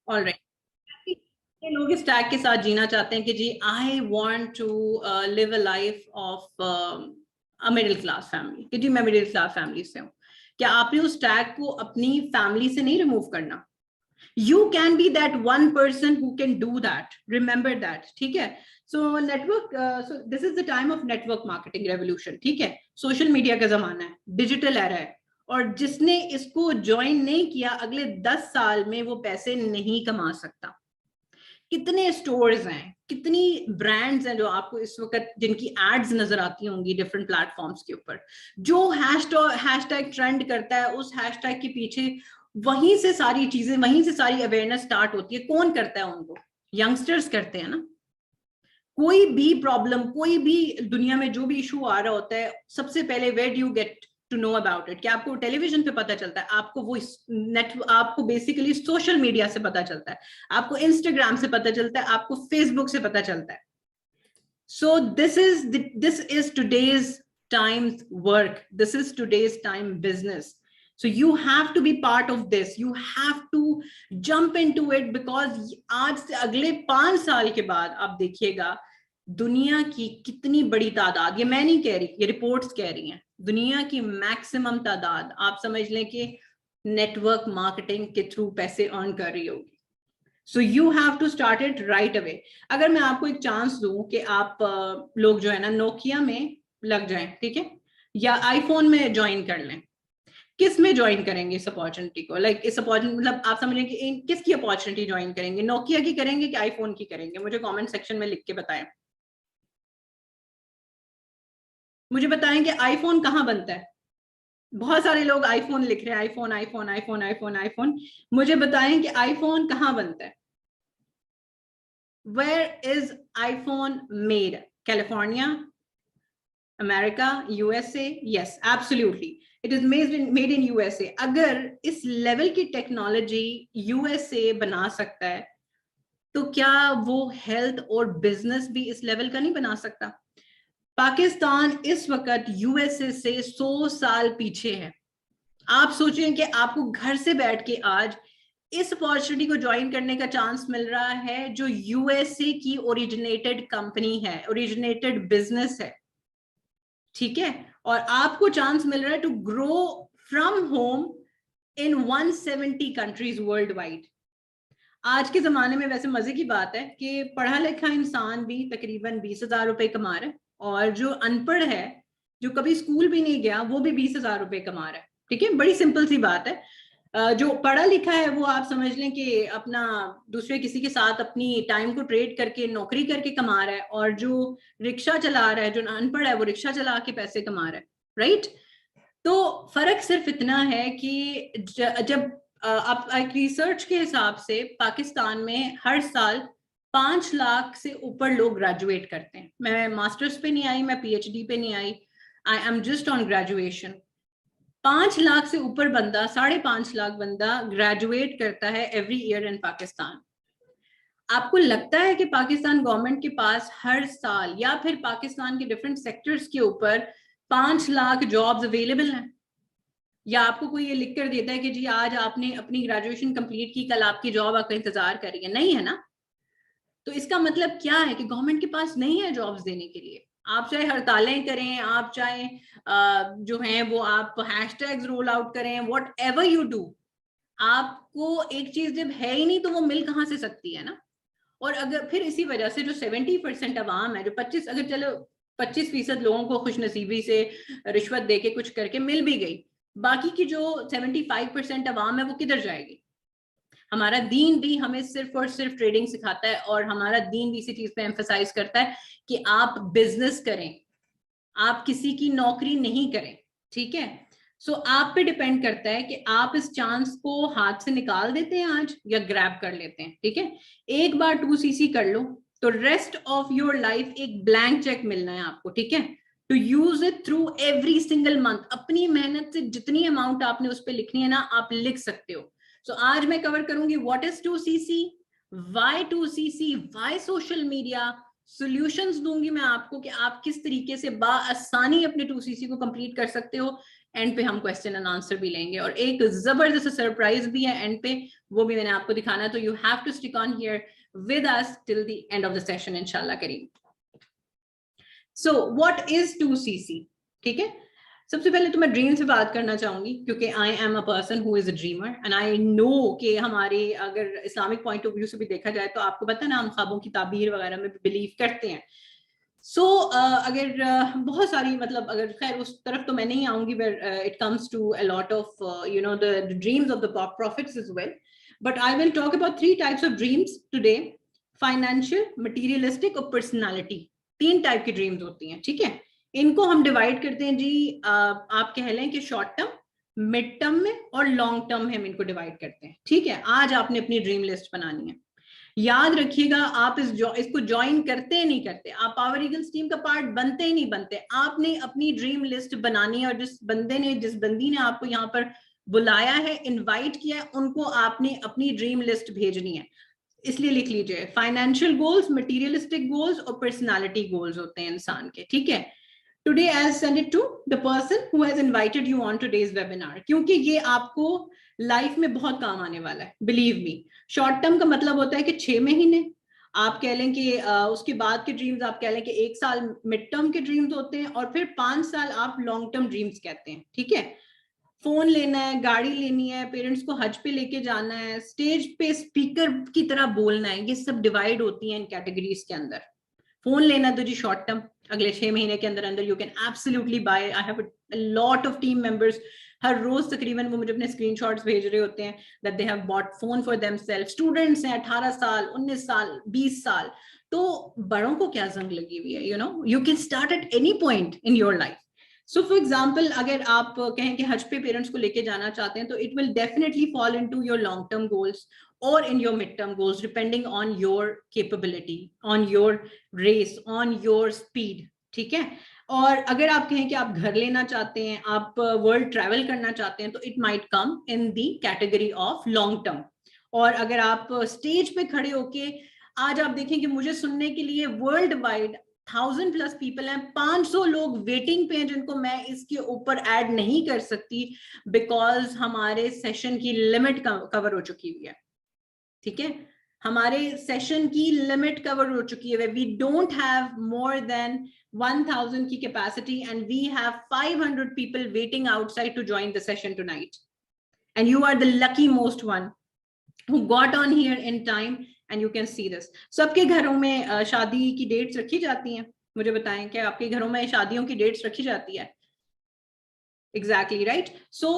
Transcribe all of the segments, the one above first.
Alright, लोग इस tag के साथ जीना चाहते हैं कि जी I want to live a life of a middle class family, कि जी मैं मिडिल क्लास फैमिली से हूँ। क्या आपने उस टैग को अपनी फैमिली से नहीं रिमूव करना? You can be that one person who can do that. Remember that. ठीक है? So network, so this is the time of network marketing revolution. ठीक है? सोशल मीडिया का जमाना है, डिजिटल एरा है, और जिसने इसको ज्वाइन नहीं किया अगले 10 साल में वो पैसे नहीं कमा सकता। कितने स्टोर्स हैं, कितनी ब्रांड्स हैं जो आपको इस वक्त जिनकी एड्स नजर आती होंगी डिफरेंट प्लेटफॉर्म्स के ऊपर, जो हैशटैग ट्रेंड करता है, उस हैशटैग के पीछे वहीं से सारी चीजें, वहीं से सारी अवेयरनेस स्टार्ट होती है। कौन करता है उनको? यंगस्टर्स करते हैं ना। कोई भी प्रॉब्लम, कोई भी दुनिया में जो भी इशू आ रहा होता है, सबसे पहले where do you get to know about it? क्या आपको टेलीविजन पे पता चलता है? आपको वो आपको बेसिकली सोशल मीडिया से पता चलता है, आपको इंस्टाग्राम से पता चलता है, आपको फेसबुक से पता चलता है। So this is today's times work, this is today's time business. So you have to be part of this. You have to jump into it because आज से अगले 5 साल के बाद आप देखिएगा दुनिया की कितनी बड़ी तादाद, ये मैं नहीं कह रही, ये रिपोर्ट्स कह रही हैं, दुनिया की मैक्सिमम तादाद आप समझ लें कि नेटवर्क मार्केटिंग के थ्रू पैसे अर्न कर रही होगी. So you have to start it right away. अगर मैं आपको एक चांस दूं कि आप लोग जो है ना नोकिया में लग जाएं, ठीक है, या आईफोन में ज्वाइन कर लें, किस में ज्वाइन करेंगे इस अपॉर्चुनिटी को? लाइक इस अपॉर्चुनिटी मतलब आप समझ लें कि किसकी अपॉर्चुनिटी ज्वाइन करेंगे? नोकिया की करेंगे कि आईफोन की करेंगे? मुझे कमेंट सेक्शन में लिख के बताएं. मुझे बताएं कि आईफोन कहाँ बनता है. बहुत सारे लोग आईफोन लिख रहे हैं, iPhone iPhone iPhone iPhone iPhone. मुझे बताएं कि आईफोन कहाँ बनता है? Where is iPhone made? California, America, USA? Yes, absolutely, it is made in USA. अगर इस लेवल की टेक्नोलॉजी यूएसए बना सकता है तो क्या वो हेल्थ और बिजनेस भी इस लेवल का नहीं बना सकता? पाकिस्तान इस वक्त यूएसए से 100 साल पीछे है. आप सोचें कि आपको घर से बैठ के आज इस अपॉर्चुनिटी को ज्वाइन करने का चांस मिल रहा है जो यूएसए की ओरिजिनेटेड कंपनी है, ओरिजिनेटेड बिजनेस है, ठीक है, और आपको चांस मिल रहा है to grow from home in 170 countries worldwide. आज के जमाने में वैसे मजे की बात है कि पढ़ा लिखा इंसान भी तकरीबन 20,000 रुपए कमा रहा है, और जो अनपढ़ है, जो कभी स्कूल भी नहीं गया, वो भी 20,000 रुपए कमा रहा है. ठीक है, बड़ी सिंपल सी बात है. जो पढ़ा लिखा है वो आप समझ लें कि अपना दूसरे किसी के साथ अपनी टाइम को ट्रेड करके नौकरी करके कमा रहा है, और जो रिक्शा चला रहा है, जो अनपढ़ है, वो रिक्शा चला के पैसे कमा रहा है. राइट? तो फर्क सिर्फ इतना है कि जब आप एक रिसर्च के हिसाब से पाकिस्तान में हर साल 5 लाख से ऊपर लोग ग्रेजुएट करते हैं. मैं मास्टर्स पे नहीं आई, मैं पीएचडी पे नहीं आई, I am just on graduation. 5 lakh से ऊपर बंदा, 5.5 लाख बंदा ग्रेजुएट करता है एवरी ईयर इन पाकिस्तान. आपको लगता है कि पाकिस्तान गवर्नमेंट के पास हर साल या फिर पाकिस्तान के डिफरेंट सेक्टर्स के ऊपर 5 लाख जॉब्स अवेलेबल हैं? या आपको कोई ये लिख कर देता है कि जी आज आपने अपनी ग्रेजुएशन कंप्लीट की, कल आपकी जॉब आपका इंतजार कर रही है? नहीं है ना. तो इसका मतलब क्या है कि गवर्नमेंट के पास नहीं है जॉब्स देने के लिए. आप चाहे हड़तालें करें, आप चाहे जो हैं वो आप हैशटैग्स रोल आउट करें, व्हाट एवर यू डू, आपको एक चीज जब है ही नहीं तो वो मिल कहाँ से सकती है ना. और अगर फिर इसी वजह से जो 70% अवाम है, जो 25, अगर चलो 25% लोगों को खुशनसीबी से रिश्वत देके कुछ करके मिल भी गई, बाकी की जो 75% अवाम है वो किधर जाएगी? हमारा दीन भी हमें सिर्फ और सिर्फ ट्रेडिंग सिखाता है, और हमारा दीन भी इसी चीज पे एम्फसाइज करता है कि आप बिजनेस करें, आप किसी की नौकरी नहीं करें. ठीक है? सो आप पे डिपेंड करता है कि आप इस चांस को हाथ से निकाल देते हैं आज या ग्रैब कर लेते हैं. ठीक है, एक बार 2cc कर लो तो रेस्ट ऑफ योर लाइफ एक ब्लैंक चेक मिलना है आपको. ठीक है, to use it through every single month. अपनी मेहनत से जितनी अमाउंट आपने उस पर लिखनी है ना, आप लिख सकते हो. सो आज मैं कवर करूंगी what is 2cc, why 2cc, why social media, solutions دوں گی میں آپ کو کہ آپ کس طریقے سے بآسانی اپنے 2cc کو کمپلیٹ کر سکتے ہو. اینڈ پہ ہم کوشچن اینڈ آنسر بھی لیں گے, اور ایک زبردست سرپرائز بھی ہے اینڈ پہ, وہ بھی میں نے آپ کو دکھانا. تو you have to stick on here with us till the end of the session انشاءاللہ کریم. So what is 2cc؟ ٹھیک ہے, سب سے پہلے تو میں ڈریم سے بات کرنا چاہوں گی, کیونکہ I am a person who is a dreamer and I know کہ ہمارے اگر اسلامک پوائنٹ آف ویو سے بھی دیکھا جائے تو آپ کو پتہ ہے نا, ہم خوابوں کی تعبیر وغیرہ میں بلیو کرتے ہیں. سو اگر بہت ساری مطلب اگر خیر اس طرف تو میں نہیں آؤں گی where it comes to a lot of the dreams of the prophets as well, but I will talk about 3 types of dreams today: financial, materialistic اور personality. 3 ٹائپ کی ڈریمز ہوتی ہیں, ٹھیک ہے. ان کو ہم ڈیوائڈ کرتے ہیں جی, آپ کہہ لیں کہ شارٹ ٹرم, مڈ ٹرم میں اور لانگ ٹرم میں ہم ان کو ڈیوائڈ کرتے ہیں, ٹھیک ہے. آج آپ نے اپنی ڈریم لسٹ بنانی ہے. یاد رکھیے گا, آپ اس کو جوائن کرتے نہیں کرتے, آپ پاور ایگلز ٹیم کا پارٹ بنتے ہی نہیں بنتے, آپ نے اپنی ڈریم لسٹ بنانی ہے. اور جس بندی نے آپ کو یہاں پر بلایا ہے, انوائٹ کیا ہے, ان کو آپ نے اپنی ڈریم لسٹ بھیجنی ہے. اس لیے لکھ لیجئے, فائنینشیل گولز, مٹیریلسٹک گولز اور پرسنالٹی گولز ہوتے ہیں انسان کے, ٹھیک ہے. Today I'll send it to the person who has invited you on today's webinar, کیونکہ یہ آپ کو لائف میں بہت کام آنے والا ہے, believe me. شارٹ ٹرم کا مطلب ہوتا ہے کہ 6 مہینے, آپ کہہ لیں کہ اس کے بعد کے ڈریمز آپ کہہ لیں کہ 1 سال مڈ ٹرم کے ڈریمز ہوتے ہیں, اور پھر 5 سال آپ لانگ ٹرم ڈریمز کہتے ہیں, ٹھیک ہے. فون لینا ہے, گاڑی لینی ہے, پیرنٹس کو حج پہ لے کے جانا ہے, اسٹیج پہ اسپیکر کی طرح بولنا ہے, یہ سب ڈیوائڈ ہوتی ہیں ان کیٹیگریز کے اندر. فون لینا تو جی شارٹ ٹرم, اگلے 6 مہینے کے اندر you can absolutely buy. I have a lot of team members, ہر روز تقریباً وہ مجھے اپنے اسکرین شاٹس بھیج رہے ہوتے ہیں that they have bought phone for themselves. Students ہیں 18 سال, 19 سال, 20 سال. تو بڑوں کو کیا زنگ لگی ہوئی ہے, you can start at any point in your life. So for example, اگر آپ کہیں کہ حج پہ پیرنٹس کو لے کے جانا چاہتے ہیں تو it will definitely fall into your long term goals or in your mid term goals depending on your capability, on your race, on your speed, ٹھیک ہے. اور اگر آپ کہیں کہ آپ گھر لینا چاہتے ہیں, آپ ورلڈ ٹریول کرنا چاہتے ہیں, تو it might come in the category of long term. اور اگر آپ اسٹیج پہ کھڑے ہو کے, آج آپ دیکھیں کہ مجھے سننے کے لیے ورلڈ وائڈ 1000+ پیپل ہیں, 500 لوگ ویٹنگ پہ ہیں جن کو میں اس کے اوپر ایڈ نہیں کر سکتی بیکاز ہمارے سیشن کی لمٹ کور ہو چکی ہوئی ہے, ٹھیک ہے. ہمارے سیشن کی لمٹ کور ہو چکی ہے. We don't have more than 1000 کی capacity and we have 500 people waiting outside to join the session tonight, and you are the lucky most one who got on here in time and you can see this. سب کے گھروں میں شادی کی dates رکھی جاتی ہیں, مجھے بتائیں کہ آپ کے گھروں میں شادیوں کی ڈیٹس رکھی جاتی ہے؟ Exactly right. سو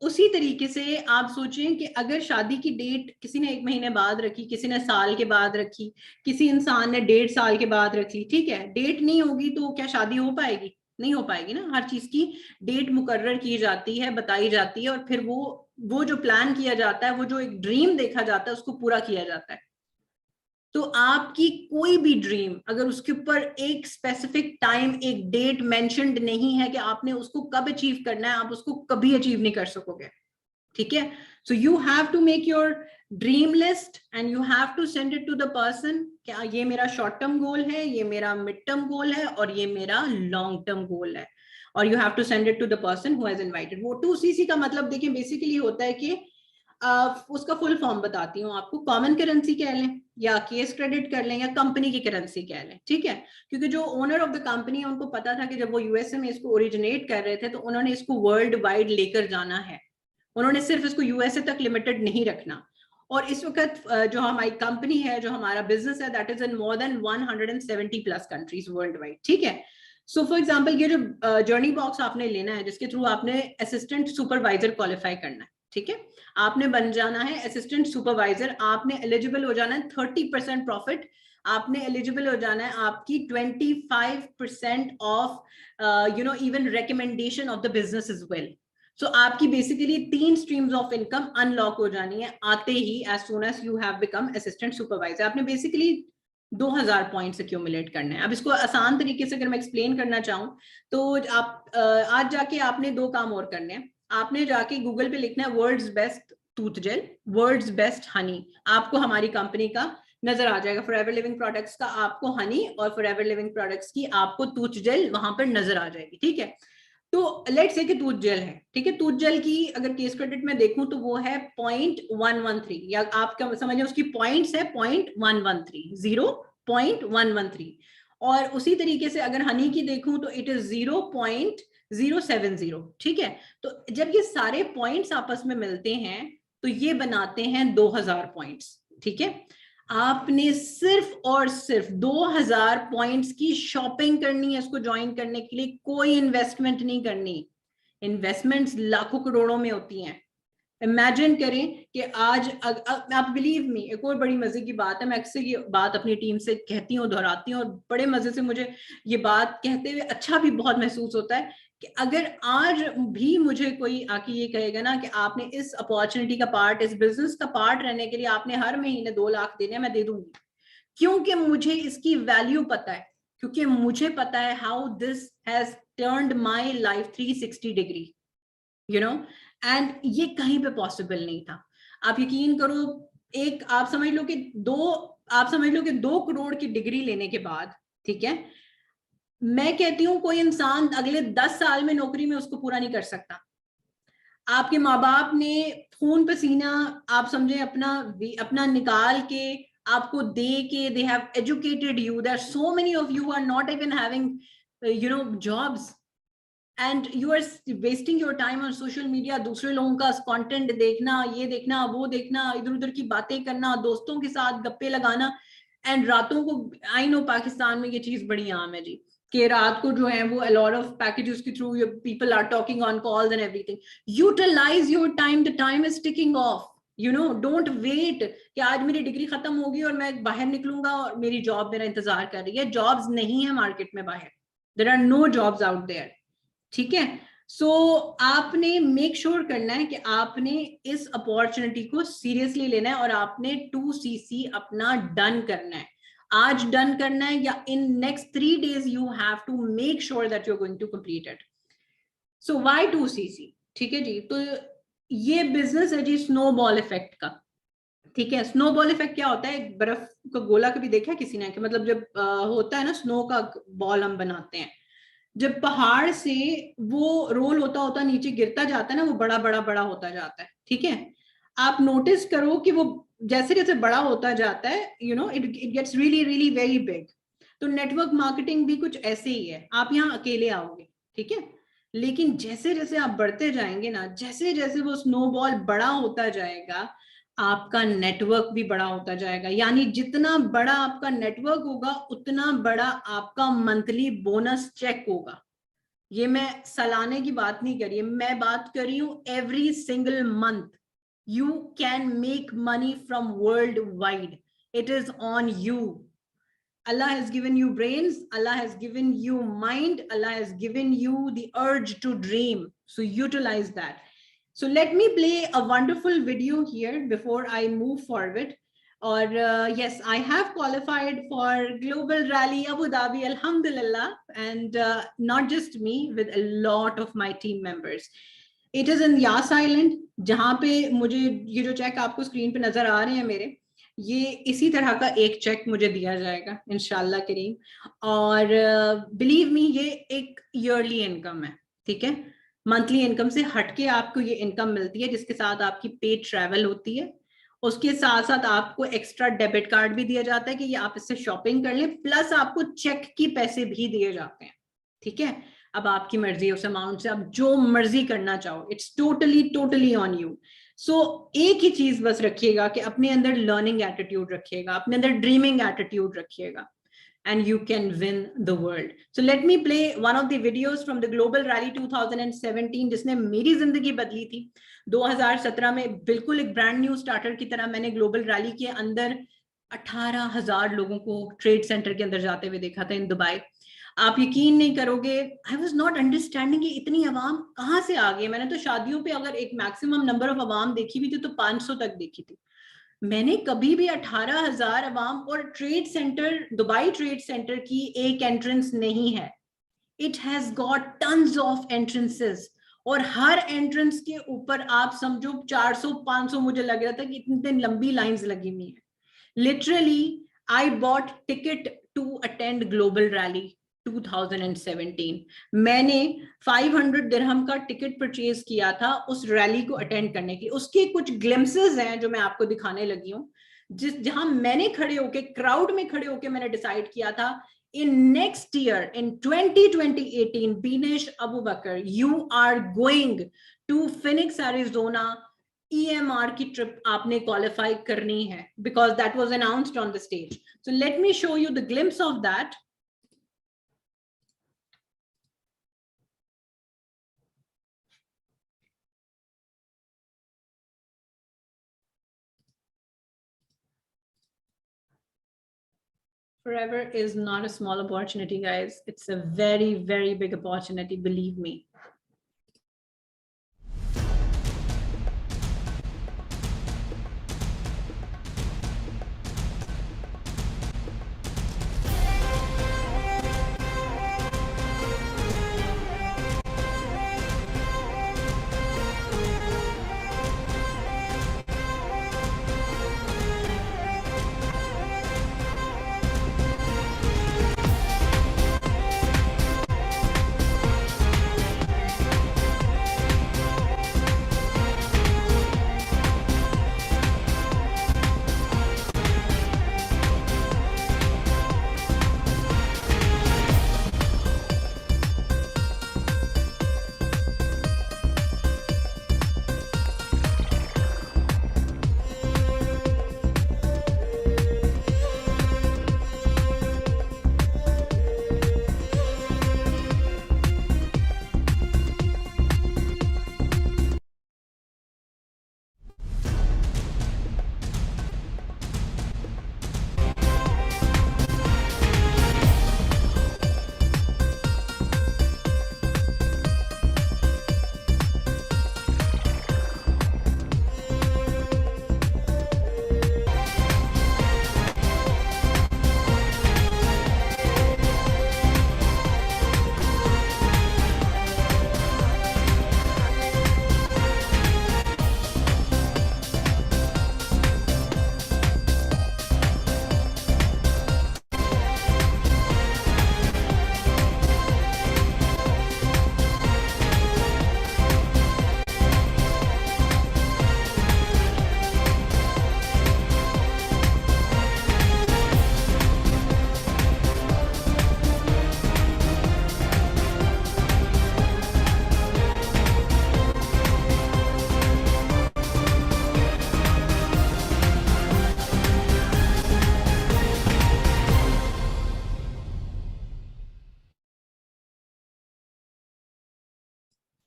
اسی طریقے سے آپ سوچیں کہ اگر شادی کی ڈیٹ کسی نے 1 مہینے بعد رکھی, کسی نے سال کے بعد رکھی, کسی انسان نے 1.5 سال کے بعد رکھی, ٹھیک ہے, ڈیٹ نہیں ہوگی تو کیا شادی ہو پائے گی؟ نہیں ہو پائے گی نا. ہر چیز کی ڈیٹ مقرر کی جاتی ہے, بتائی جاتی ہے, اور پھر وہ جو پلان کیا جاتا ہے, وہ جو ایک ڈریم دیکھا جاتا ہے, اس کو پورا کیا جاتا ہے. تو آپ کی کوئی بھی ڈریم اگر اس کے اوپر ایک اسپیسیفک ٹائم, ایک ڈیٹ مینشنڈ نہیں ہے کہ آپ نے اس کو کب اچیو کرنا ہے, آپ اس کو کبھی اچیو نہیں کر سکو گے, ٹھیک ہے. So you have to make your dream list and you have to send it to the person کہ یہ میرا شارٹ ٹرم گول ہے, یہ میرا مڈ ٹرم گول ہے, اور یہ میرا لانگ ٹرم گول ہے. اور you have to send it to the person who has invited. وہ 2cc کا مطلب دیکھیں بیسیکلی ہوتا ہے کہ اس کا فل فارم بتاتی ہوں آپ کو. کامن کرنسی کہہ لیں, یا کیس کریڈٹ کر لیں, یا کمپنی کی کرنسی کہہ لیں, ٹھیک ہے. کیونکہ جو اونر آف دا کمپنی ہے ان کو پتا تھا کہ جب وہ USA میں اس کو اوریجنیٹ کر رہے تھے تو انہوں نے اس کو ورلڈ وائڈ لے کر جانا ہے, انہوں نے صرف اس کو USA تک لمیٹڈ نہیں رکھنا. اور اس وقت جو ہماری کمپنی ہے, جو ہمارا بزنس ہے, that is in more than 170+ countries worldwide, ٹھیک ہے. سو فار ایگزامپل یہ جو جرنی باکس آپ نے لینا ہے, جس کے تھرو آپ نے اسسٹنٹ سپروائزر کوالیفائی کرنا ہے, ٹھیک ہے, آپ نے بن جانا ہے اسسٹنٹ سپروائزر, آپ نے ایلیجیبل ہو جانا ہے 30% پروفٹ, آپ نے ایلیجیبل ہو جانا ہے آپ کی 25% of even recommendation of the business as well. سو آپ کی basically 3 streams of income unlock ہو جانی ہے آتے ہی, as soon as you have become assistant supervisor. آپ نے بیسیکلی 2000 پوائنٹس ایکیومولیٹ کرنے ہیں. اب اس کو آسان طریقے سے اگر میں ایکسپلین کرنا چاہوں تو آپ آج جا کے آپ نے 2 کام اور کرنے ہیں. آپ نے جا کے گوگل پہ لکھنا ہے world's best tooth gel, world's best honey. آپ کو ہماری کمپنی کا نظر آ جائے گا. فار ایور لیونگ پروڈکٹس کا آپ کو ہنی اور فار ایور لیونگ پروڈکٹس کی آپ کو توچ جیل وہاں پر نظر آ جائے گی. ٹھیک ہے, تو لیٹ سے کہ توچ جیل ہے, ٹھیک ہے, توچ جیل کی اگر کیس کریڈٹ میں دیکھوں تو وہ ہے 0.113, یا آپ کا سمجھیں اس کی پوائنٹس ہے 0.113, 0.113. اور اسی طریقے سے اگر ہنی کی دیکھوں تو اٹ از 0.070. ٹھیک ہے, تو جب یہ سارے پوائنٹس آپس میں ملتے ہیں تو یہ بناتے ہیں 2000 پوائنٹس. ٹھیک ہے, آپ نے صرف اور صرف 2000 پوائنٹس کی شاپنگ کرنی ہے اس کو جوائن کرنے کے لیے, کوئی انویسٹمنٹ نہیں کرنی. انویسٹمنٹس لاکھوں کروڑوں میں ہوتی ہیں. امیجن کریں کہ آج آپ بلیو می, ایک اور بڑی مزے کی بات ہے, میں اکثر یہ بات اپنی ٹیم سے کہتی ہوں, دہراتی ہوں, اور بڑے مزے سے مجھے یہ بات کہتے ہوئے اچھا بھی بہت محسوس ہوتا ہے کہ اگر آج بھی مجھے کوئی آ کے یہ کہے گا نا کہ آپ نے اس اپارچونٹی کا پارٹ, اس بزنس کا پارٹ رہنے کے لیے آپ نے ہر مہینے 2 لاکھ دینے, میں دے دوں گی, کیونکہ مجھے اس کی ویلیو پتا ہے, کیونکہ مجھے پتا ہے how this has turned my life 360 degree, you know, and یہ کہیں پہ پاسبل نہیں تھا. آپ یقین کرو, ایک آپ سمجھ لو کہ 2 کروڑ کی ڈگری لینے کے بعد, ٹھیک ہے, میں کہتی ہوں کوئی انسان اگلے 10 سال میں نوکری میں اس کو پورا نہیں کر سکتا. آپ کے ماں باپ نے خون پسینہ آپ سمجھے اپنا نکال کے آپ کو دے کے, they have educated you. There are so many of you who are not even having jobs, and you are wasting your time on social media. دوسرے لوگوں کا کنٹینٹ دیکھنا, یہ دیکھنا, وہ دیکھنا, ادھر ادھر کی باتیں کرنا, دوستوں کے ساتھ گپے لگانا, اینڈ راتوں کو, آئی نو پاکستان میں یہ چیز بڑی عام ہے جی, کہ رات کو جو ہے وہ a lot of packages کے through people are talking on calls and everything. Utilize your time, the time is ticking off. Don't wait کہ آج میری ڈگری ختم ہوگی اور میں باہر نکلوں گا اور میری جاب میرا انتظار کر رہی ہے. جابز نہیں ہے مارکیٹ میں باہر, there are no jobs out there. ٹھیک ہے, سو آپ نے میک شور کرنا ہے کہ آپ نے اس اپارچونٹی کو سیریسلی لینا ہے, اور آپ نے 2cc اپنا ڈن کرنا ہے, آج ڈن کرنا ہے, یا in next 3 days you have to make sure that you're going to complete it. So why 2cc? ٹھیک ہے جی, تو یہ بزنس ہے جی سنو بال افیکٹ کا. ٹھیک ہے, سنو بال افیکٹ کیا ہوتا ہے؟ ایک برف کا گولا کبھی دیکھا کسی نے, کہ مطلب جب ہوتا ہے نا سنو کا بال ہم بناتے ہیں, جب پہاڑ سے وہ رول ہوتا نیچے گرتا جاتا ہے نا, وہ بڑا بڑا بڑا ہوتا جاتا ہے. ٹھیک ہے, آپ نوٹس کرو کہ وہ جیسے جیسے بڑا ہوتا جاتا ہے, it gets really really very big. تو نیٹ ورک مارکیٹنگ بھی کچھ ایسے ہی ہے, آپ یہاں اکیلے آؤ گے, ٹھیک ہے, لیکن جیسے جیسے آپ بڑھتے جائیں گے نا, جیسے جیسے وہ سنو بال بڑا ہوتا جائے گا, آپ کا نیٹ ورک بھی بڑا ہوتا جائے گا. یعنی جتنا بڑا آپ کا نیٹ ورک ہوگا اتنا بڑا آپ کا منتھلی بونس چیک ہوگا. یہ میں سالانے کی بات نہیں کر رہی, میں بات کر رہی ہوں every single month you can make money from worldwide. It is on you. Allah has given you brains, Allah has given you mind, Allah has given you the urge to dream. So utilize that. So let me play a wonderful video here before I move forward. Or yes, I have qualified for Global Rally Abu Dhabi, alhamdulillah, and not just me, with a lot of my team members. It is in Yas Island, جہاں پہ مجھے یہ جو check آپ کو screen پہ نظر آ رہے ہیں میرے, یہ اسی طرح کا ایک چیک مجھے دیا جائے گا انشاءاللہ کریم. اور بلیو می, یہ ایک ایئرلی انکم ہے, ٹھیک ہے, منتھلی انکم سے ہٹ کے آپ کو یہ انکم ملتی ہے, جس کے ساتھ آپ کی پیڈ ٹریول ہوتی ہے. اس کے ساتھ ساتھ آپ کو ایکسٹرا ڈیبٹ کارڈ بھی دیا جاتا ہے کہ یہ آپ اس سے شاپنگ کر لیں, پلس آپ کو چیک کی پیسے بھی دیے جاتے ہیں. ٹھیک ہے, اب آپ کی مرضی ہے اس اماؤنٹ سے آپ جو مرضی کرنا چاہو, اٹس ٹوٹلی آن یو. سو ایک ہی چیز بس رکھیے گا کہ اپنے اندر لرننگ ایٹیٹیوڈ رکھیے گا, اپنے اندر ڈریمنگ ایٹیٹیوڈ رکھیے گا, and you can win the world. So let me play one of the videos from the Global Rally 2017 جس نے میری زندگی بدلی تھی. 2017 میں بالکل ایک برانڈ نیو اسٹارٹر کی طرح میں نے گلوبل ریلی کے اندر 18,000 لوگوں کو ٹریڈ سینٹر کے اندر جاتے ہوئے دیکھا تھا ان دبئی. آپ یقین نہیں کرو گے, I was not understanding کہ اتنی عوام کہاں سے آ گئی. میں نے تو شادیوں پہ اگر ایک میکسیمم نمبر آف عوام دیکھی بھی تھی تو 500 تک دیکھی تھی. میں نے کبھی بھی 18,000 عوام اور trade centre, Dubai trade centre کی ایک انٹرنس نہیں ہے. It has got tons of entrances, اور ہر انٹرنس کے اوپر آپ سمجھو 400-500 مجھے لگ رہا تھا کہ اتنی لمبی لائنز لگی ہوئی ہیں. Literally, I bought ticket to attend Global Rally 2017. मैंने 500 दिरहम का टिकट परचेज किया था उस रैली को अटेंड करने के लिए. उसके कुछ ग्लिम्सेस हैं जो मैं आपको दिखाने लगी हूँ, जहां मैंने खड़े होके क्राउड में खड़े होके मैंने डिसाइड किया था in next year in 2018 Binesh Abu Bakr, you are going to Phoenix Arizona. EMR की ट्रिप आपने क्वालिफाई करनी है because that was announced on the stage. So let me show you the glimpse of that. Forever is not a small opportunity, guys. It's a very, very big opportunity, believe me.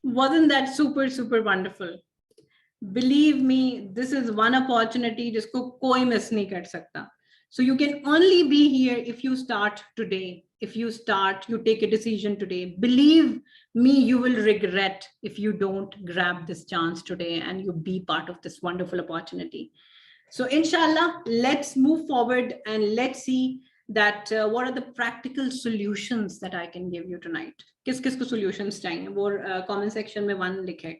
Wasn't that super, super wonderful? Believe me, this is one opportunity जिसको कोई miss नहीं कर सकता. So you can only be here if you start today. If you start, you take a decision today. Believe me, you will regret if you don't grab this chance today and you be part of this wonderful opportunity. So inshallah, let's move forward and let's see that what are the practical solutions that I can give you tonight. किस को solutions चाहिए वो comment section में one लिखे.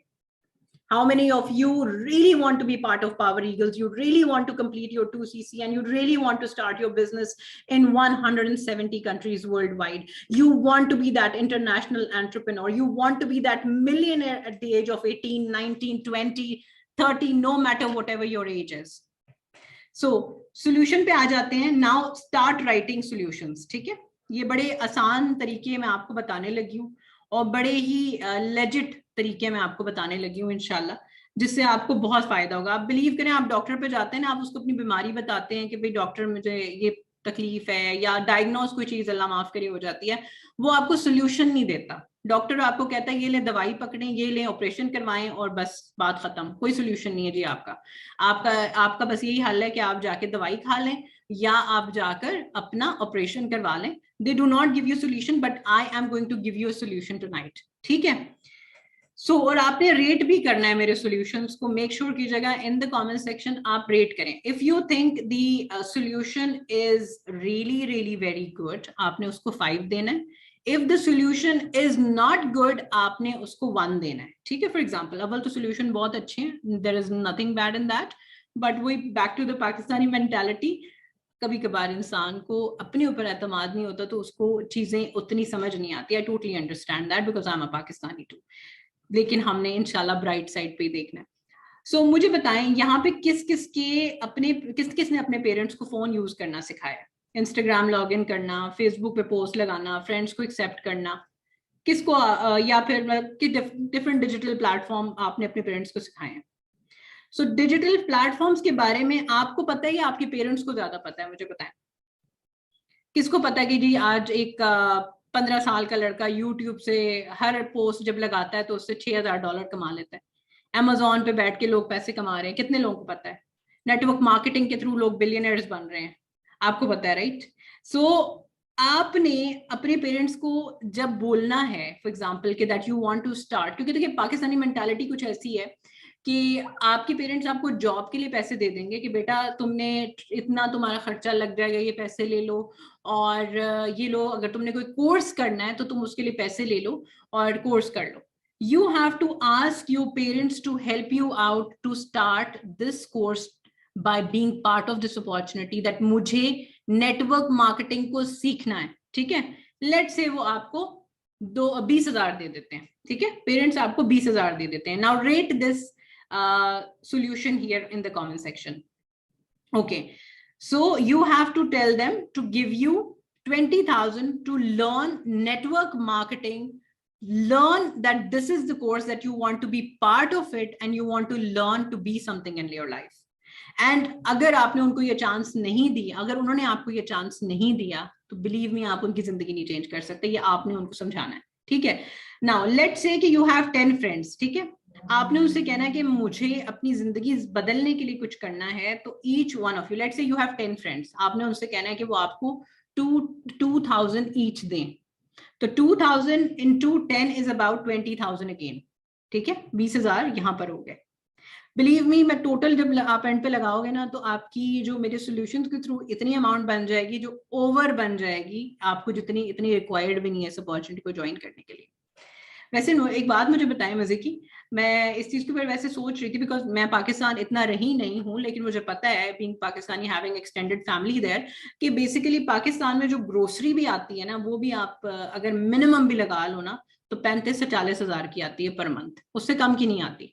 How many of you really want to be part of Power Eagles? You really want to complete your 2CC and you really want to start your business in 170 countries worldwide. You want to be that international entrepreneur. You want to be that millionaire at the age of 18, 19, 20, 30, no matter whatever your age is. So solution पे आ जाते हैं. Now start writing solutions. ठीक है, ये बड़े आसान तरीके मैं आपको बताने लगी हूँ और बड़े ही legit तरीके मैं आपको बताने लगी हूँ इंशाल्लाह, जिससे आपको बहुत फायदा होगा. आप बिलीव करें, आप डॉक्टर पे जाते हैं ना, आप उसको अपनी बीमारी बताते हैं कि भाई डॉक्टर मुझे ये तकलीफ है या डायग्नोज कोई चीज अल्लाह माफ करे हो जाती है, वो आपको सोल्यूशन नहीं देता. डॉक्टर आपको कहता है ये ले दवाई पकड़ें, ये ले ऑपरेशन करवाएं और बस बात खत्म. कोई सोल्यूशन नहीं है जी आपका बस यही हल है कि आप जाके दवाई खा लें या आप जाकर अपना ऑपरेशन करवा लें. They do not give you solution, but I am going to give you a solution tonight. ठीक है. सो और आपने रेट भी करना है मेरे सॉल्यूशंस को. मेक श्योर कीजिएगा इन द कमेंट सेक्शन आप रेट करें. If you think the solution is really really very good, आपने उसको 5 देना है. If the solution is not good, आपने उसको 1 देना है. ठीक है. फॉर एग्जांपल, अव्वल तो सॉल्यूशन बहुत अच्छे हैं, there is nothing bad in that, but we back to the Pakistani mentality. کبھی کبھار انسان کو اپنے اوپر اعتماد نہیں ہوتا تو اس کو چیزیں اتنی سمجھ نہیں آتی. I totally understand that because I'm a Pakistani too. لیکن ہم نے انشاءاللہ برائٹ سائڈ پہ ہی دیکھنا ہے. سو مجھے بتائیں یہاں پہ کس کس نے اپنے پیرنٹس کو فون یوز کرنا سکھایا؟ انسٹاگرام لاگ ان کرنا, فیس بک پہ پوسٹ لگانا, فرینڈس کو ایکسیپٹ کرنا, کس کو یا پھر ڈفرنٹ ڈیجیٹل پلیٹ فارم آپ نے اپنے پیرنٹس کو سکھائے ہیں؟ سو ڈیجیٹل پلیٹ فارمس کے بارے میں آپ کو پتہ ہے یا آپ کے پیرنٹس کو زیادہ پتہ ہے؟ مجھے بتائیں کس کو پتا کہ جی آج ایک 15 سال کا لڑکا یوٹیوب سے ہر پوسٹ جب لگاتا ہے تو اس سے $6,000 کما لیتا ہے. Amazon پہ بیٹھ کے لوگ پیسے کما رہے ہیں, کتنے لوگوں کو پتا ہے؟ نیٹ ورک مارکیٹنگ کے تھرو لوگ بلینئرز بن رہے ہیں, آپ کو پتا ہے رائٹ؟ سو آپ نے اپنے پیرنٹس کو جب بولنا ہے فار ایگزامپل کہ that you want to start, کیونکہ دیکھیے پاکستانی مینٹالٹی کچھ ایسی ہے کہ آپ کے پیرنٹس آپ کو جاب کے لیے پیسے دے دیں گے کہ بیٹا تم نے اتنا تمہارا خرچہ لگ جائے گا, یہ پیسے لے لو, اور یہ لو, اگر تم نے کوئی کورس کرنا ہے تو تم اس کے لیے پیسے لے لو اور کورس کر لو. You have to ask your parents to help you out to start this course by being part of this opportunity that مجھے نیٹورک مارکیٹنگ کو سیکھنا ہے. ٹھیک ہے, لیٹ سے وہ آپ کو 20,000 دے دیتے ہیں. ٹھیک ہے, پیرنٹس آپ کو 20,000 دے دیتے ہیں. Now rate this solution here in the comment section. Okay, so you have to tell them to give you 20,000 to learn network marketing. Learn that this is the course that you want to be part of it and you want to learn to be something in your life. And اگر آپ نے ان کو یہ chance نہیں دی, اگر انہوں نے آپ کو یہ چانس نہیں دیا تو believe me آپ ان کی زندگی نہیں چینج کر سکتے, یہ آپ نے ان کو سمجھانا ہے. ٹھیک ہے, now let's say کہ you have 10 friends. ٹھیک ہے, آپ نے ان سے کہنا ہے کہ مجھے اپنی زندگی بدلنے کے لیے کچھ کرنا ہے, تو each one of you, let's say you have 10 friends, آپ نے ان سے کہنا ہے کہ وہ آپ کو 2,000 each دیں. تو 2,000 into 10 is about 20,000 again. ٹھیک ہے, 20,000 یہاں پر ہو گئے. بلیو می میں ٹوٹل جب آپ اینڈ پہ لگاؤ گے نا تو آپ کی جو میرے سولوشن کے تھرو اتنی اماؤنٹ بن جائے گی جو اوور بن جائے گی, آپ کو جتنی اتنی ریکوائرڈ بھی نہیں ہے اس اپارچونیٹی کو جوائن کرنے کے لیے. ویسے ایک بات مجھے بتائیں مزے کی, میں اس چیز کے اوپر ویسے سوچ رہی تھی بیکاز میں پاکستان اتنا رہی نہیں ہوں, لیکن مجھے پتا ہے being Pakistani having extended family there کہ بیسیکلی پاکستان میں جو گروسری بھی آتی ہے نا وہ بھی آپ اگر منیمم بھی لگا لو نا تو 35,000 سے 40,000 کی آتی ہے پر منتھ, اس سے کم کی نہیں آتی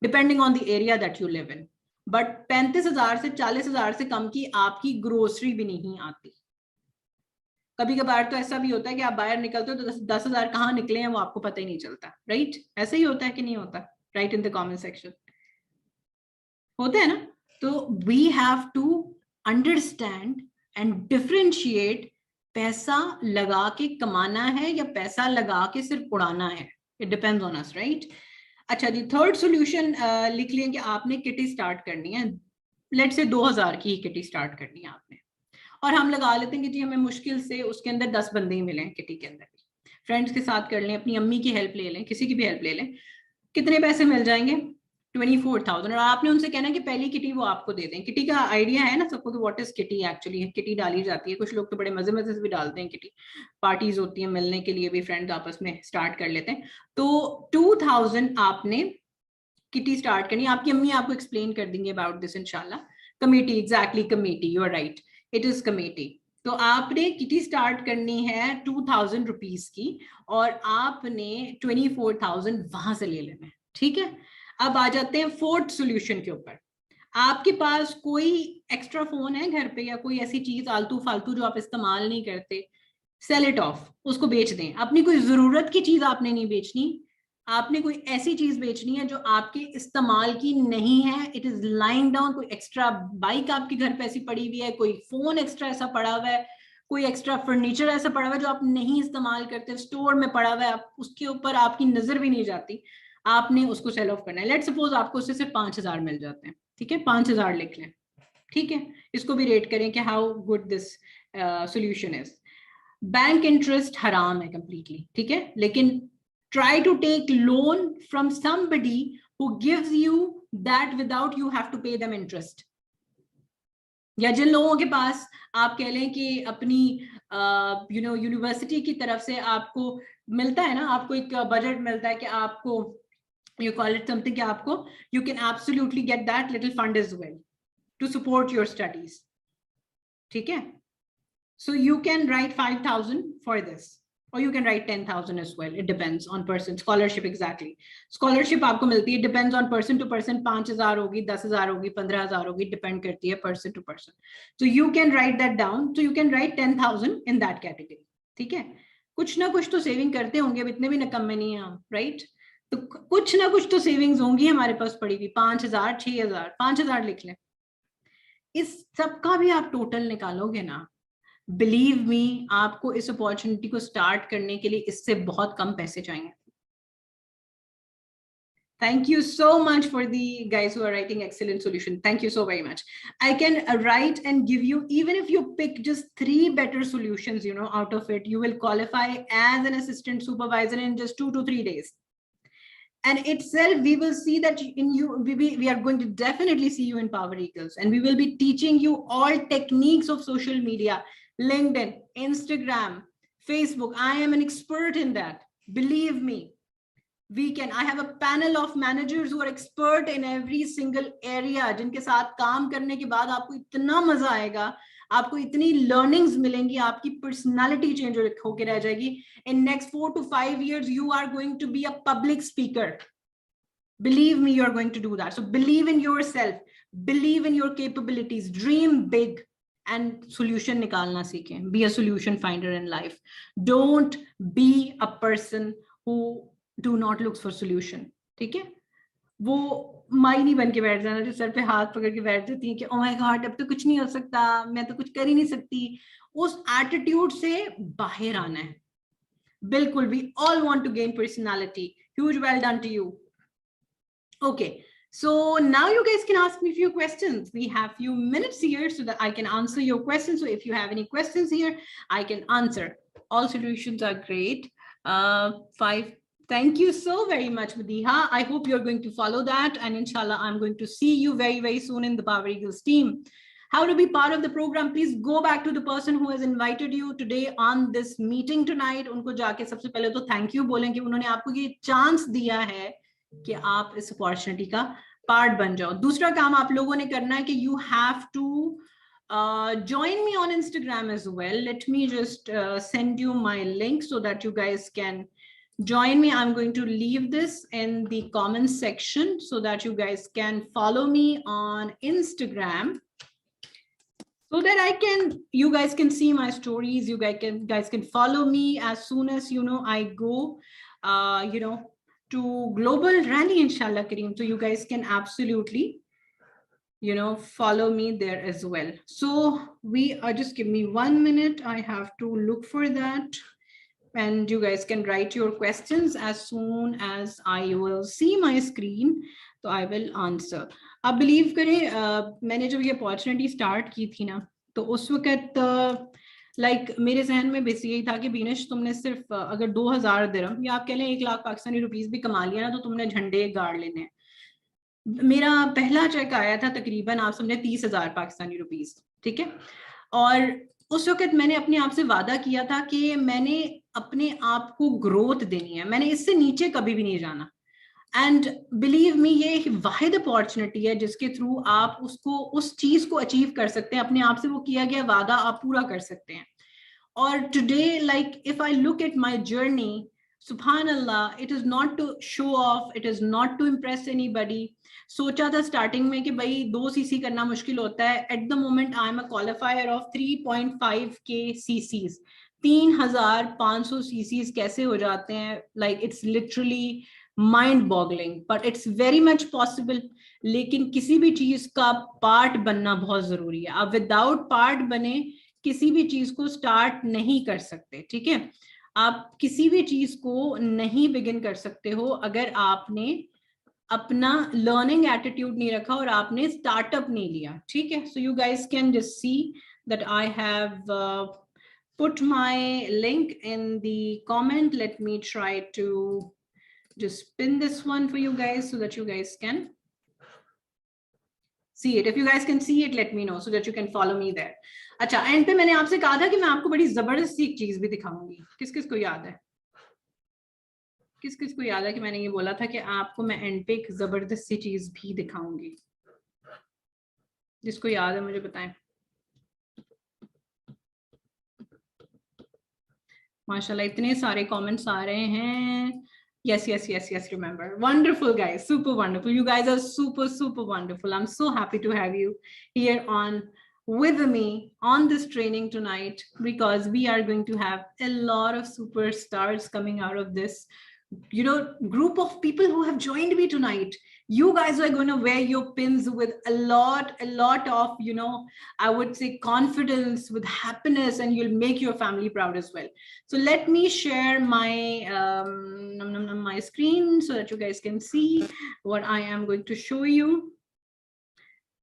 depending on the area that you live in. But 35,000 سے 40,000 سے کم کی آپ کی گروسری بھی نہیں آتی. کبھی کبھار تو ایسا بھی ہوتا ہے کہ آپ باہر نکلتے ہو تو 10,000 کہاں نکلے ہیں وہ آپ کو پتہ ہی نہیں چلتا, رائٹ؟ ایسا ہی ہوتا ہے کہ نہیں ہوتا؟ Write in the comment section. ہوتا ہے نا. تو we have to understand and differentiate, پیسہ لگا کے کمانا ہے یا پیسہ لگا کے صرف اڑانا ہے. اٹ ڈیپینڈز آن اس, رائٹ؟ اچھا جی, تھرڈ سولوشن لکھ لیں کہ آپ نے کٹی اسٹارٹ کرنی ہے. لیٹ سے 2,000 کی ہی کٹی اسٹارٹ کرنی ہے آپ نے, اور ہم لگا لیتے ہیں کہ جی ہمیں مشکل سے اس کے اندر 10 بندے ہی ملیں کٹی کے اندر. فرینڈس کے ساتھ کر لیں, اپنی امی کی ہیلپ لے لیں, کسی کی بھی ہیلپ لے لیں. کتنے پیسے مل جائیں گے؟ 24,000. اور آپ نے ان سے کہنا ہے کہ پہلی کٹی وہ آپ کو دے دیں. کٹی کا آئیڈیا ہے نا سب کو کہ واٹ از کٹی ایکچولی. کٹی ڈالی جاتی ہے, کچھ لوگ تو بڑے مزے مزے سے بھی ڈالتے ہیں کٹی, پارٹیز ہوتی ہیں ملنے کے لیے بھی, فرینڈ آپس میں اسٹارٹ کر لیتے ہیں. تو 2,000 آپ نے کٹی اسٹارٹ کرنی. آپ کی امی آپ کو ایکسپلین کر دیں گے اباؤٹ دس انشاءاللہ. Committee, exactly committee, you are right, it is committee. تو آپ نے کٹی اسٹارٹ کرنی ہے 2,000 روپیز کی, اور آپ نے 24,000 وہاں سے لے لینا ہے. ٹھیک ہے, اب آ جاتے ہیں فورتھ سولوشن کے اوپر. آپ کے پاس کوئی ایکسٹرا فون ہے گھر پہ یا کوئی ایسی چیز آلتو فالتو جو آپ استعمال نہیں کرتے, سیل اٹ آف, اس کو بیچ دیں. اپنی کوئی ضرورت کی چیز آپ نے نہیں بیچنی, آپ نے کوئی ایسی چیز بیچنی ہے جو آپ کے استعمال کی نہیں ہے. It is lying down. کوئی ایکسٹرا بائک آپ کے گھر پہ ایسی پڑی ہوئی ہے, کوئی فون ایکسٹرا ایسا پڑا ہوا ہے, کوئی ایکسٹرا فرنیچر ایسا پڑا ہوا ہے جو آپ نہیں استعمال کرتے, اسٹور میں پڑا ہوا ہے, اس کے اوپر آپ کی نظر بھی نہیں جاتی, آپ نے اس کو سیل آف کرنا ہے. لیٹ سپوز آپ کو اس سے صرف 5,000 مل جاتے ہیں. ٹھیک ہے, 5,000 لکھ لیں. ٹھیک ہے, اس کو بھی ریٹ کریں کہ how good this solution is. Bank interest حرام ہے کمپلیٹلی. ٹھیک ہے, لیکن try to take loan from somebody who gives you that without you have to pay them interest. یا جن لوگوں کے پاس آپ کہہ لیں کہ اپنی یونیورسٹی کی طرف سے آپ کو ملتا ہے نا, آپ کو ایک بجٹ ملتا ہے کہ آپ کو you call it something کہ آپ کو you can absolutely get that little fund as well to support your studies. ठीक है? So you can write 5,000 for this, or you can write 10,000 as well. It depends on person. Scholarship, exactly. Scholarship आपको मिलती है, depends on person to person. 5,000 होगी, 10,000 होगी, 15,000 होगी, depend करती है person to person. So you can write that down. So you can write 10,000 in that category. ठीक है? कुछ ना कुछ तो सेविंग करते होंगे, अब इतने भी नकम्मे नहीं हैं हम, राइट? तो कुछ ना कुछ तो सेविंग्स होंगी हमारे पास पड़ी हुई, 5,000, 6,000, 5,000 लिख लें. इस सबका भी आप टोटल निकालोगे ना, बिलीव मी, आपको इस अपॉर्चुनिटी को स्टार्ट करने के लिए इससे बहुत कम पैसे चाहिए. Thank you so much for the guys who are writing excellent solution. Thank you so very much. I can write and give you, even if you pick just 3 better solutions, you know, out of it, you will qualify as an assistant supervisor in just 2 to 3 days. And itself, we will see that in you, we are going to definitely see you in Power Eagles, and we will be teaching you all techniques of social media, LinkedIn, Instagram, Facebook. I am an expert in that. Believe me, we can. I have a panel of managers who are expert in every single area, जिनके साथ काम करने के बाद आपको इतना मजा आएगा, आपको इतनी learnings मिलेंगी, आपकी personality change होके रह जाएगी. In next 4 to 5 years, you are going to be a public speaker. Believe me, you are going to do that. So believe in yourself, believe in your capabilities, dream big, and solution nikalna seekhein. Be a solution finder in life. Don't be a person who do not look for solution. ठीक है? वो माई नहीं बन के बैठ जाना जो sir पे हाथ पकड़ के बैठ जाती है कि ओ माय गॉड अब तो कुछ नहीं हो सकता, मैं तो कुछ कर ही नहीं सकती. उस एटीट्यूड से बाहर आना है. बिल्कुल, we all want to gain personality. Huge well done to you. Okay, so now you guys can ask me a few questions. We have few minutes here so that I can answer your questions. So if you have any questions here, I can answer. All solutions are great. 5. Thank you so very much, Madiha. I hope you're going to follow that, and inshallah, I'm going to see you very, very soon in the Power Eagles team. How to be part of the program? Please go back to the person who has invited you today on this meeting tonight. उनको जाके सबसे पहले तो thank you बोलें कि उन्होंने आपको ये chance दिया है कि आप इस अपॉर्चुनिटी का पार्ट बन जाओ. दूसरा काम आप लोगों ने करना है कि you have to join me on Instagram as well. Let me just send you my link so that you guys can join me. I'm going to leave this in the comments section so that you guys can follow me on Instagram, so that you guys can see my stories. You guys can follow me as soon as, you know, I go, you know, to global rally, inshallah kareem. So you guys can absolutely, you know, follow me there as well. So we are, just give me 1 minute. I have to look for that. And you guys can write your questions as soon as I will see my screen, so I will answer. आप believe करें, मैंने जब ये opportunity start की थी ना, तो उस वक्त like मेरे जहन में बेसिक यही था कि बीनेश तुमने सिर्फ अगर 2,000 दिरहम या आप कह लें 1 लाख पाकिस्तानी रुपीस भी कमा लिया ना, तो तुमने झंडे गाड़ लेने हैं. मेरा पहला चेक आया था तकरीबन आप समझे 30,000 पाकिस्तानी रुपीस. ठीक है? और उस वक्त मैंने अपने आप से वादा किया था कि मैंने अपने आप को ग्रोथ देनी है, मैंने इससे नीचे कभी भी नहीं जाना. एंड बिलीव मी, ये वाहिद अपॉर्चुनिटी है जिसके थ्रू आप उसको, उस चीज को अचीव कर सकते हैं. अपने आप से वो किया गया वादा आप पूरा कर सकते हैं. और today, like if I look at my journey, सुभान अल्लाह, it is not to show off, it is not to impress anybody. सोचा था स्टार्टिंग में कि भाई 2 सीसी करना मुश्किल होता है. At the moment I am a qualifier of 3.5K CCs. 3,500 CCs कैसे हो जाते हैं? Like it's literally mind boggling, but it's very much possible. लेकिन किसी भी चीज का पार्ट बनना बहुत जरूरी है. आप विदाउट पार्ट बने किसी भी चीज को स्टार्ट नहीं कर सकते. ठीक है? आप किसी भी चीज को नहीं बिगिन कर सकते हो अगर आपने अपना लर्निंग एटीट्यूड नहीं रखा और आपने स्टार्टअप नहीं लिया. ठीक है? So you guys can just see that I have put my link in the comment. Let me try to just pin this one for you guys so that you guys can see it. If you guys can see it, let me know so that you can follow me there. अच्छा, and पे मैंने आपसे कहा था कि मैं आपको बड़ी जबरदस्त एक चीज भी दिखाऊंगी. किस किस को याद है? किस किस को याद है कि मैंने ये बोला था कि आपको मैं एंड पे एक जबरदस्त सी चीज भी दिखाऊंगी? जिसको याद है मुझे बताएं. माशाल्लाह इतने सारे comments आ रहे हैं. Yes, remember. Wonderful, guys. Super wonderful. You guys are super, super wonderful. I'm so happy to have you here on with me on this training tonight, because we are going to have a lot of superstars coming out of this, you know, group of people who have joined me tonight. You guys are going to wear your pins with a lot of, you know, I would say confidence, with happiness, and you'll make your family proud as well. So let me share my my screen so that you guys can see what I am going to show you.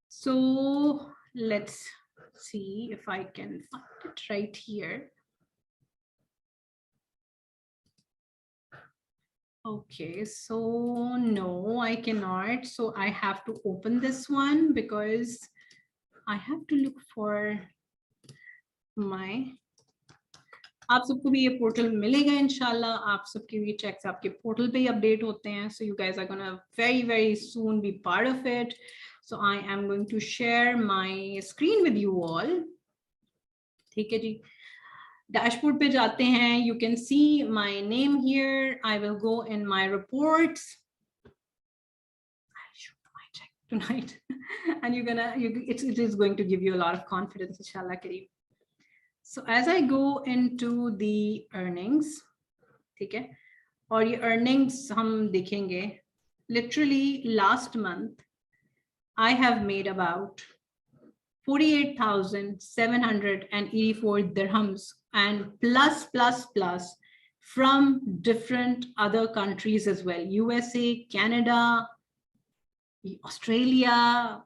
So let's see if I can find it right here. Okay, so no, I cannot. So I have to open this one because I have to look for my. आप सबको भी ये portal मिलेगा इंशाल्लाह. आप सबके भी checks आपके पोर्टल पे ही अपडेट होते हैं. So you guys are gonna very soon be part of it. So I am going to share my screen with you all. ठीक है जी. Dashboard पे जाते हैं. You can see my name here. I will go in my reports. I'll show my check tonight, and it is going to give you a lot of confidence, inshallah kareem. So as I go into the earnings, ठीक है, और ये earnings हम देखेंगे. Literally last month, I have made about 48,784 dirhams, and plus from different other countries as well. USA, Canada, Australia,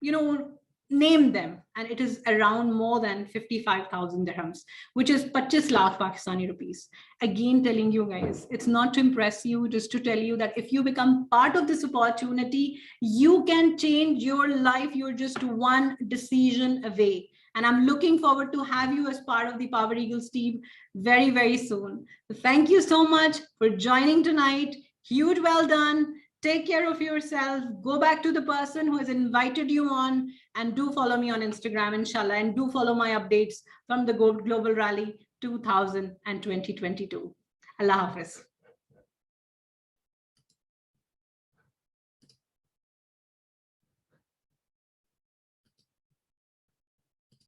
you know, name them, and it is around more than 55,000 dirhams, which is 25 lakh Pakistani rupees. Again, telling you guys, it's not to impress you, just to tell you that if you become part of this opportunity, you can change your life. You're just one decision away. And I'm looking forward to have you as part of the Power Eagles team very soon. So thank you so much for joining tonight. Huge well done. Take care of yourself. Go back to the person who has invited you on, and do follow me on Instagram, inshallah, and do follow my updates from the Global Rally 2022. Allah Hafiz.